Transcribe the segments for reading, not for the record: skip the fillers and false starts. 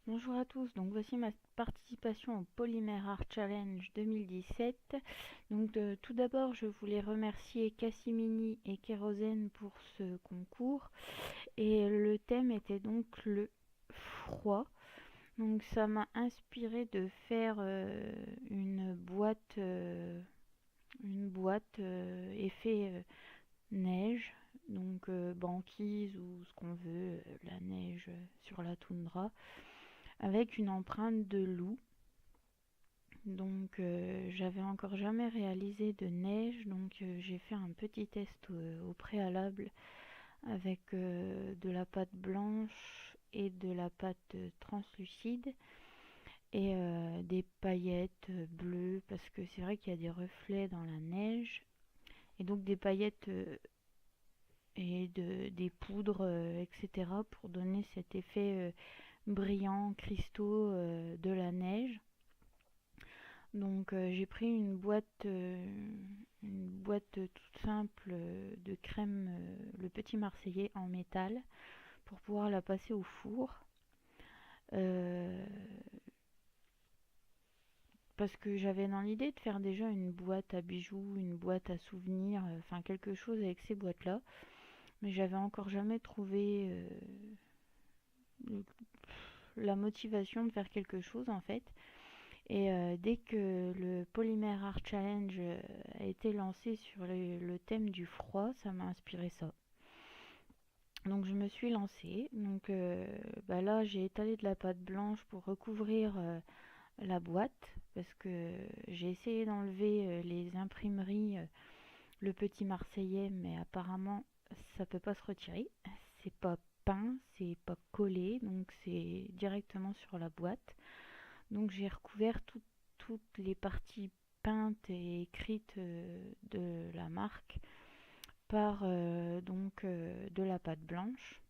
Bonjour à tous, donc voici ma participation au Polymer Art Challenge 2017. Tout d'abord, je voulais remercier Cassimini et Kérosène pour ce concours. Et le thème était donc le froid. Donc ça m'a inspiré de faire une boîte effet neige, banquise ou ce qu'on veut, la neige sur la toundra, avec une empreinte de loup. J'avais encore jamais réalisé de neige, j'ai fait un petit test au préalable avec de la pâte blanche et de la pâte translucide et des paillettes bleues, parce que c'est vrai qu'il y a des reflets dans la neige, et donc des paillettes des poudres, etc., pour donner cet effet brillant, cristaux de la neige. J'ai pris une boîte toute simple de crème, le petit Marseillais en métal, pour pouvoir la passer au four. Euh, Parce que j'avais dans l'idée de faire déjà une boîte à bijoux, une boîte à souvenirs, enfin quelque chose avec ces boîtes-là. Mais j'avais encore jamais trouvé la motivation de faire quelque chose en fait. Et dès que le Polymer Art Challenge a été lancé sur le thème du froid, ça m'a inspiré ça. Donc je me suis lancée. Là, j'ai étalé de la pâte blanche pour recouvrir la boîte, parce que j'ai essayé d'enlever les imprimeries, le petit Marseillais, mais apparemment ça peut pas se retirer. C'est pas peint, c'est pas collé, donc c'est directement sur la boîte. Donc j'ai recouvert toutes les parties peintes et écrites de la marque par de la pâte blanche.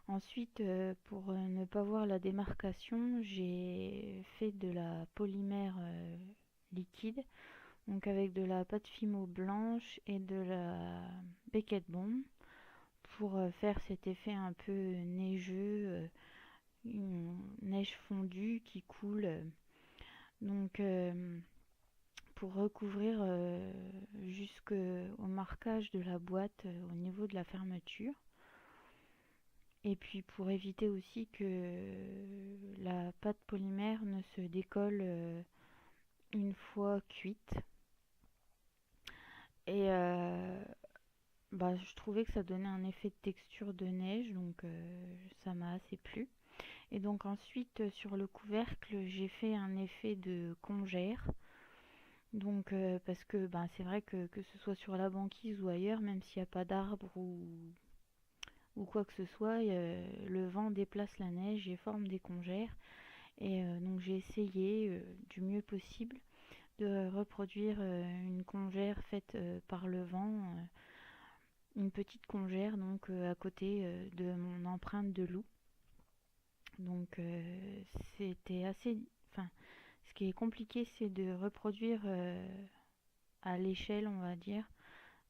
Ensuite, pour ne pas voir la démarcation, j'ai fait de la polymère liquide, donc avec de la pâte Fimo blanche et de la Beckett Bomb, pour faire cet effet un peu neigeux, une neige fondue qui coule. Donc, pour recouvrir jusqu'au marquage de la boîte au niveau de la fermeture. Et puis pour éviter aussi que la pâte polymère ne se décolle une fois cuite. Et je trouvais que ça donnait un effet de texture de neige, donc ça m'a assez plu. Et donc ensuite sur le couvercle, j'ai fait un effet de congère. Parce que c'est vrai que ce soit sur la banquise ou ailleurs, même s'il n'y a pas d'arbre ou quoi que ce soit, le vent déplace la neige et forme des congères. Et donc j'ai essayé du mieux possible de reproduire une congère faite par le vent, une petite congère à côté de mon empreinte de loup. C'était assez... Enfin, ce qui est compliqué, c'est de reproduire à l'échelle, on va dire,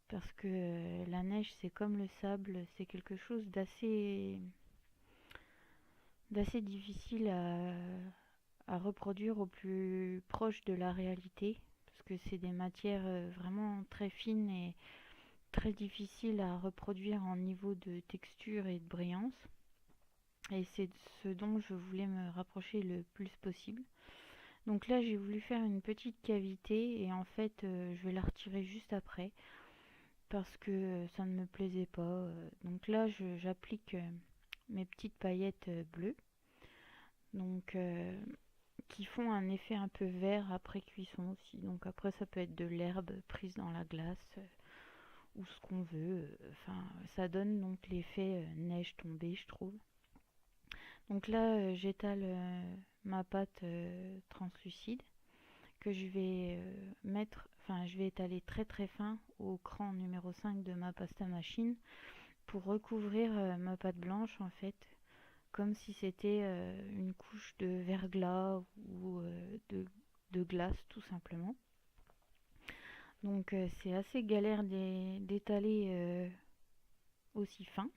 parce que la neige, c'est comme le sable, c'est quelque chose d'assez difficile à reproduire au plus proche de la réalité, parce que c'est des matières vraiment très fines et très difficiles à reproduire en niveau de texture et de brillance. Et c'est ce dont je voulais me rapprocher le plus possible. Donc là, j'ai voulu faire une petite cavité, et en fait, je vais la retirer juste après, parce que ça ne me plaisait pas. Donc là, j'applique mes petites paillettes bleues, donc qui font un effet un peu vert après cuisson aussi. Donc après, ça peut être de l'herbe prise dans la glace ou ce qu'on veut. Enfin, ça donne donc l'effet neige tombée, je trouve. Donc là, j'étale ma pâte translucide, que je vais je vais étaler très très fin au cran numéro 5 de ma pasta machine, pour recouvrir ma pâte blanche en fait, comme si c'était une couche de verglas ou de glace tout simplement. C'est assez galère d'étaler aussi fin.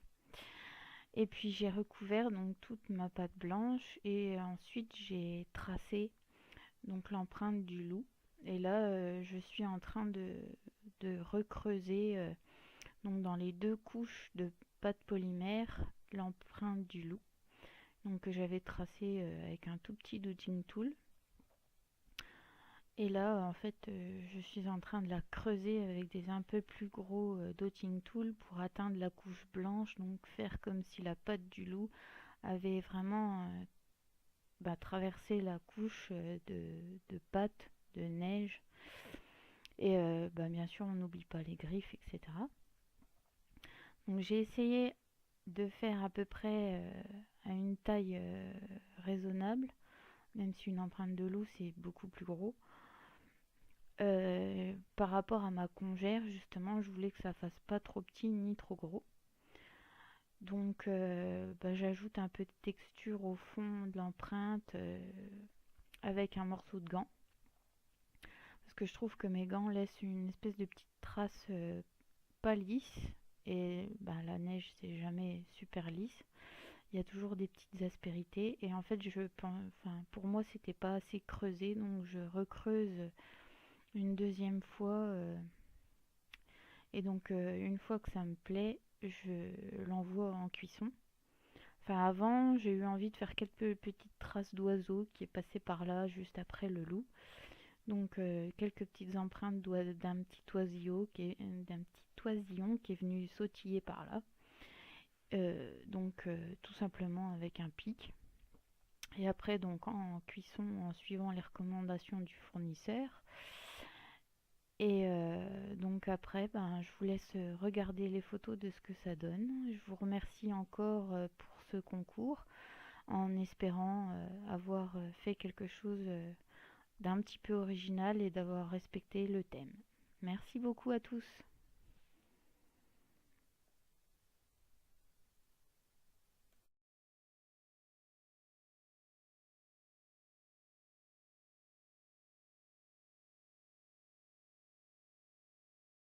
Et puis j'ai recouvert donc toute ma pâte blanche et ensuite j'ai tracé donc l'empreinte du loup. Et là, je suis en train de recreuser donc dans les deux couches de pâte polymère l'empreinte du loup. Donc que j'avais tracé avec un tout petit dotting tool. Et là, en fait, je suis en train de la creuser avec des un peu plus gros dotting tool pour atteindre la couche blanche, donc faire comme si la pâte du loup avait vraiment traversé la couche de pâte, de neige. Et bien sûr, on n'oublie pas les griffes, etc. Donc j'ai essayé de faire à peu près à une taille raisonnable, même si une empreinte de loup c'est beaucoup plus gros. Par rapport à ma congère, justement, je voulais que ça fasse pas trop petit ni trop gros. Donc j'ajoute un peu de texture au fond de l'empreinte avec un morceau de gant. Parce que je trouve que mes gants laissent une espèce de petite trace pas lisse. Et la neige, c'est jamais super lisse. Il y a toujours des petites aspérités. Et en fait, pour moi, c'était pas assez creusé. Donc je recreuse une deuxième fois. Et donc, une fois que ça me plaît, je l'envoie en cuisson. Enfin, avant, j'ai eu envie de faire quelques petites traces d'oiseaux qui est passé par là juste après le loup. Donc, quelques petites empreintes d'un petit oisillon qui est venu sautiller par là. Tout simplement avec un pic. Et après, donc, en cuisson, en suivant les recommandations du fournisseur. Et donc après, je vous laisse regarder les photos de ce que ça donne. Je vous remercie encore pour ce concours, en espérant avoir fait quelque chose d'un petit peu original et d'avoir respecté le thème. Merci beaucoup à tous.